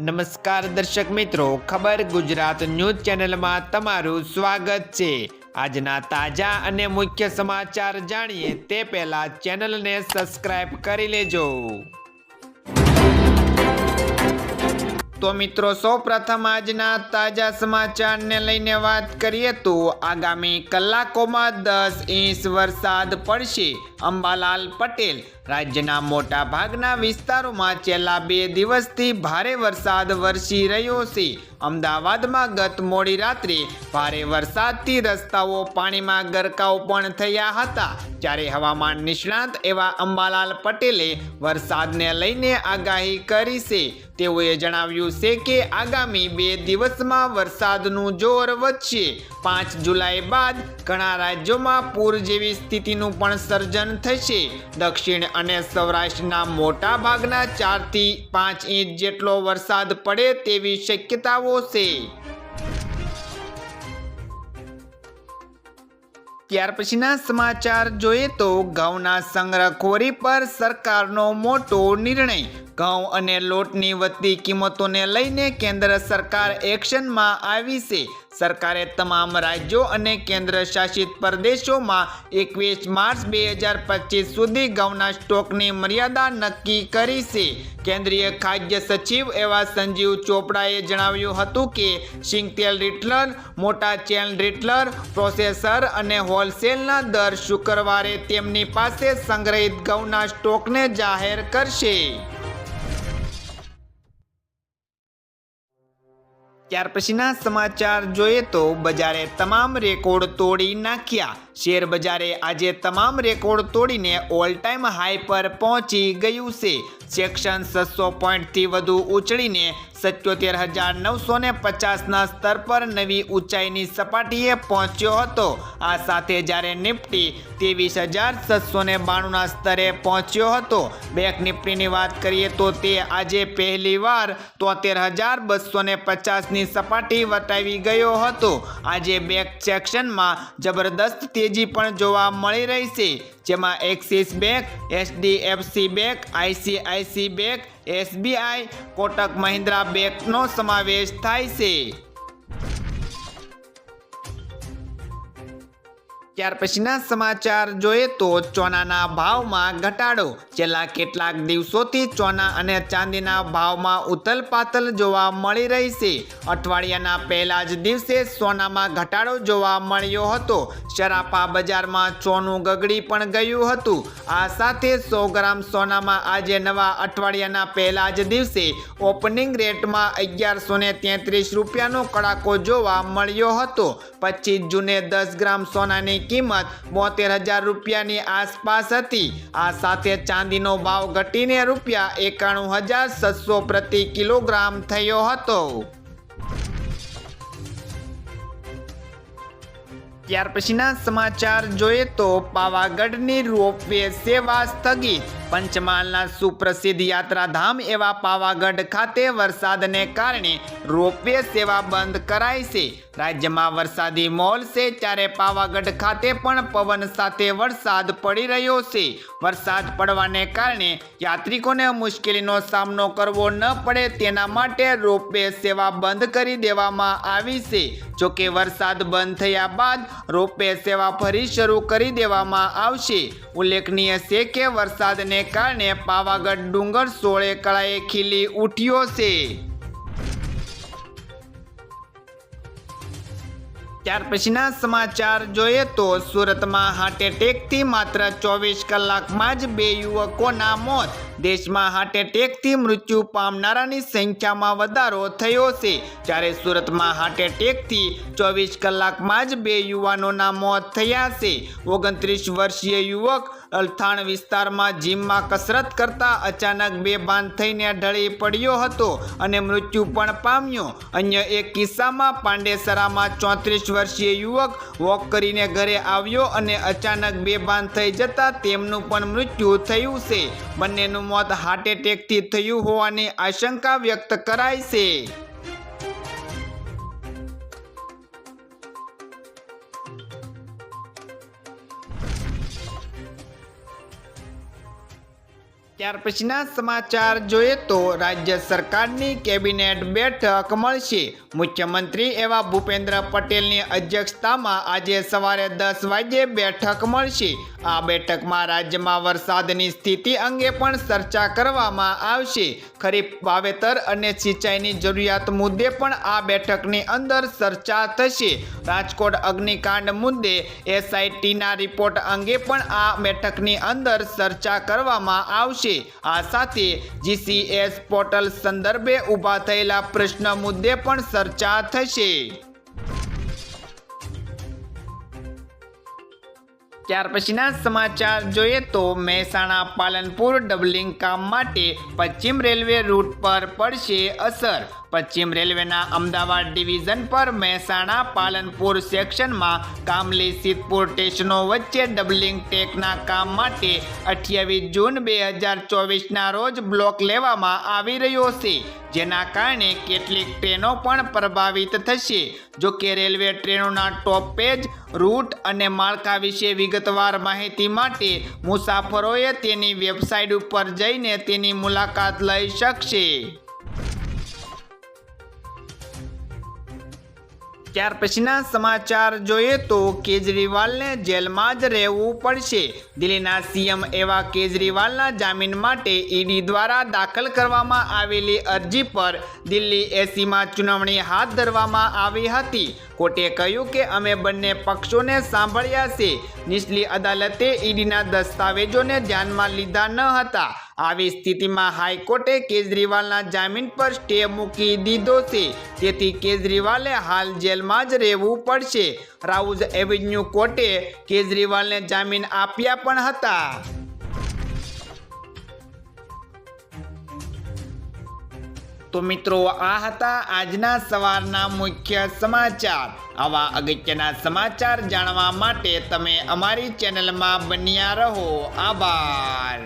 નમસ્કાર દર્શક મિત્રો, ખબર ગુજરાત ન્યૂઝ ચેનલમાં તમારું સ્વાગત છે। આજના તાજા અને મુખ્ય સમાચાર જાણીએ તે પહેલા ચેનલને સબસ્ક્રાઇબ કરી લેજો। તો મિત્રો, સૌપ્રથમ આજના તાજા સમાચારને લઈને વાત કરીએ તો આગામી કલાકોમાં 10 ઇંચ વરસાદ પડશે। અંબાલાલ પટેલ। રાજ્યના મોટા ભાગના વિસ્તારોમાં છેલ્લા 2 દિવસથી ભારે વરસાદ વરસી રહ્યો છે। અમદાવાદમાં ગત મોડી રાત્રે ભારે વરસાદથી રસ્તાઓ પાણીમાં ગરકાવ પણ થયા હતા, જ્યારે હવામાન નિષ્ણાત એવા અંબાલાલ પટેલે વરસાદને લઈને આગાહી કરી છે। તેઓએ જણાવ્યું છે કે આગામી 2 દિવસમાં વરસાદનું જોર વધશે। 5 જુલાઈ બાદ ઘણા રાજ્યોમાં પૂર જેવી સ્થિતિનું પણ સર્જન થશે। દક્ષિણ અને સૌરાષ્ટ્રના મોટા ભાગના 4 થી 5 ઇંચ જેટલો વરસાદ પડે તેવી શક્યતાઓ છે। ત્યાર પછીના સમાચાર જોઈએ તો ઘઉંના સંગ્રહખોરી પર સરકારનો મોટો નિર્ણય। ઘઉં અને લોટની વધતી કિંમતોને લઈને કેન્દ્ર સરકાર એક્શનમાં આવી છે। સરકારે તમામ રાજ્યો અને કેન્દ્ર શાસિત પ્રદેશોમાં 21 માર્ચ 2025 સુધી ઘઉંના સ્ટોકની મર્યાદા નક્કી કરી છે। કેન્દ્રીય ખાદ્ય સચિવ એવા સંજીવ ચોપડાએ જણાવ્યું હતું કે સિંગતેલ રિટેલર, મોટા ચેન રિટેલર, પ્રોસેસર અને હોલસેલના દર શુક્રવારે તેમની પાસે સંગ્રહિત ઘઉંના સ્ટોકને જાહેર કરશે। ત્યાર પછીના સમાચાર જોઈએ તો બજારે તમામ રેકોર્ડ તોડી નાખ્યા। શેર બજારે આજે તમામ રેકોર્ડ તોડીને ઓલ ટાઈમ હાઈ પર પહોંચી ગયું છે। સેક્શન 600 પોઈન્ટથી વધુ ઉછળીને 77,950ના સ્તર પર નવી ઊંચાઈની સપાટીએ પહોંચ્યો હતો। આ સાથે જ્યારે નિફ્ટી 23,692ના સ્તરે પહોંચ્યો હતો। બેંક નિફ્ટીની વાત કરીએ તો તે આજે પહેલીવાર 73,250ની સપાટી વટાવી ગયો હતો। આજે બેંક સેક્શનમાં જબરદસ્ત તેજી પણ જોવા મળી રહી છે, જેમાં axis bank, HDFC bank, ICICI bank, SBI, Kotak Mahindra બેંકનો સમાવેશ થાય છે। ત્યાર પછીના સમાચાર જોઈએ તો સોનાના ભાવમાં ઘટાડો। છેલ્લા કેટલાક દિવસોથી સોના અને ચાંદીના ભાવમાં ઉથલપાથલ જોવા મળી રહી છે। અઠવાડિયાના પહેલા જ દિવસે સોનામાં ઘટાડો જોવા મળ્યો હતો। સરાફા બજારમાં સોનું ગગડી પણ ગયું હતું। આ સાથે 100 ગ્રામ સોનામાં આજે નવા અઠવાડિયાના પહેલા જ દિવસે ઓપનિંગ રેટમાં 1133 રૂપિયાનો કડાકો જોવા મળ્યો હતો। 25 જૂને 10 ગ્રામ સોનાની કિંમત 72,000 રૂપિયાની આસપાસ હતી। આ સાથે ચાંદીનો ભાવ ઘટીને રૂપિયા 91,700 પ્રતિ કિલોગ્રામ થયો હતો। ત્યાર પછીના સમાચાર જોઈએ તો પાવાગઢની રોપવે સેવા સ્થગિત। પંચમહાલના સુપ્રસિદ્ધ યાત્રાધામ એવા પાવાગઢ ખાતે વરસાદને કારણે રોપવે સેવા બંધ કરાઈ છે। રાજ્યમાં વરસાદી માહોલ છે, ત્યારે પાવાગઢ ખાતે પણ પવન સાથે વરસાદ પડી રહ્યો છે। વરસાદ પડવાને કારણે યાત્રિકોને મુશ્કેલીનો સામનો કરવો ન પડે તેના માટે રોપવે સેવા બંધ કરી દેવામાં આવી છે। જોકે વરસાદ બંધ થયા બાદ રોપવે સેવા ફરી શરૂ કરી દેવામાં આવશે। ઉલ્લેખનીય છે કે વરસાદને કારણે પાવાગઢ ડુંગર 16 કળાએ ખીલી ઉઠ્યો છે। ત્યાર પછીના સમાચાર જોઈએ તો સુરતમાં હાર્ટ એટેકથી માત્ર 24 કલાકમાં જ 2 યુવકોના મોત। દેશમાં હાર્ટ એટેકથી મૃત્યુ પામનારાની સંખ્યામાં વધારો થયો છે, જ્યારે સુરતમાં હાર્ટ એટેકથી 24 કલાકમાં જ 2 યુવાનોના મોત થયા છે। 29 વર્ષીય યુવક અલથાણ વિસ્તારમાં જીમમાં કસરત કરતા અચાનક બેભાન થઈને ઢળી પડ્યો હતો અને મૃત્યુ પણ પામ્યો। અન્ય એક કિસ્સામાં પાંડેસરામાં 34 વર્ષીય યુવક વોક કરીને ઘરે આવ્યો અને અચાનક બેભાન થઈ જતા તેમનું પણ મૃત્યુ થયું છે। બંનેનું મોત હાર્ટ એટેકથી થયું હોવાની આશંકા વ્યક્ત કરાઈ છે। ત્યાર પછીના સમાચાર જોઈએ તો રાજ્ય સરકારની કેબિનેટ બેઠક મળશે. મુખ્યમંત્રી એવા ભૂપેન્દ્ર પટેલની અધ્યક્ષતામાં આજે સવારે 10 વાગ્યે બેઠક મળશે. આ બેઠકમાં રાજ્યમાં વરસાદની સ્થિતિ અંગે પણ ચર્ચા કરવામાં આવશે. ખરીફ વાવેતર અને સિંચાઈની જરૂરિયાત મુદ્દે પણ આ બેઠકની અંદર ચર્ચા થશે. રાજકોટ અગ્નિકાંડ મુદ્દે SITના રિપોર્ટ અંગે પણ આ બેઠકની અંદર ચર્ચા કરવામાં આવશે. આ સાથે GCS પોર્ટલ સંદર્ભે ઊભા થયેલા પ્રશ્ન મુદ્દે પણ ચર્ચા થશે. ત્યાર પછીના સમાચાર જોઈએ તો મહેસાણા પાલનપુર ડબલિંગ કામ માટે પશ્ચિમ રેલવે રૂટ પર પડશે અસર. પશ્ચિમ રેલવેના અમદાવાદ ડિવિઝન પર મહેસાણા પાલનપુર સેક્શનમાં કામલી સિદ્ધપુર સ્ટેશનો વચ્ચે ડબલિંગ ટેકના કામ માટે 28 જૂન 2024ના રોજ બ્લોક લેવામાં આવી રહ્યો છે, જેના કારણે કેટલીક ટ્રેનો પણ પ્રભાવિત થશે. જોકે રેલવે ટ્રેનોના ટોપ પેજ, રૂટ અને માળખા વિશે વિગતવાર માહિતી માટે મુસાફરોએ તેની વેબસાઇટ ઉપર જઈને તેની મુલાકાત લઈ શકશે. ત્યાર પછીના સમાચાર જોઈએ તો કેજરીવાલને જેલમાં જ રહેવું પડશે. દિલ્હીના CM એવા કેજરીવાલના જામીન માટે ઈડી દ્વારા દાખલ કરવામાં આવેલી અરજી પર દિલ્હી એસીમાં સુનાવણી હાથ ધરવામાં આવી હતી. કોર્ટે કહ્યું કે અમે બંને પક્ષોને સાંભળ્યા છે. નીચલી અદાલતે ઈડીના દસ્તાવેજોને ધ્યાનમાં લીધા ન હતા. આવી સ્થિતિમાં હાઈકોર્ટે કેજરીવાલના જામીન પર સ્ટે મૂકી દીધો છે. તેથી કેજરીવાલે હાલ જેલમાં જ રહેવું પડશે. રાઉઝ એવન્યુ કોર્ટે કેજરીવાલને જામીન આપ્યા પણ હતા. તો મિત્રો, આ હતા આજના સવારના મુખ્ય સમાચાર. આવા અગત્યના સમાચાર જાણવા માટે તમે અમારી ચેનલમાં બન્યા રહો. આભાર.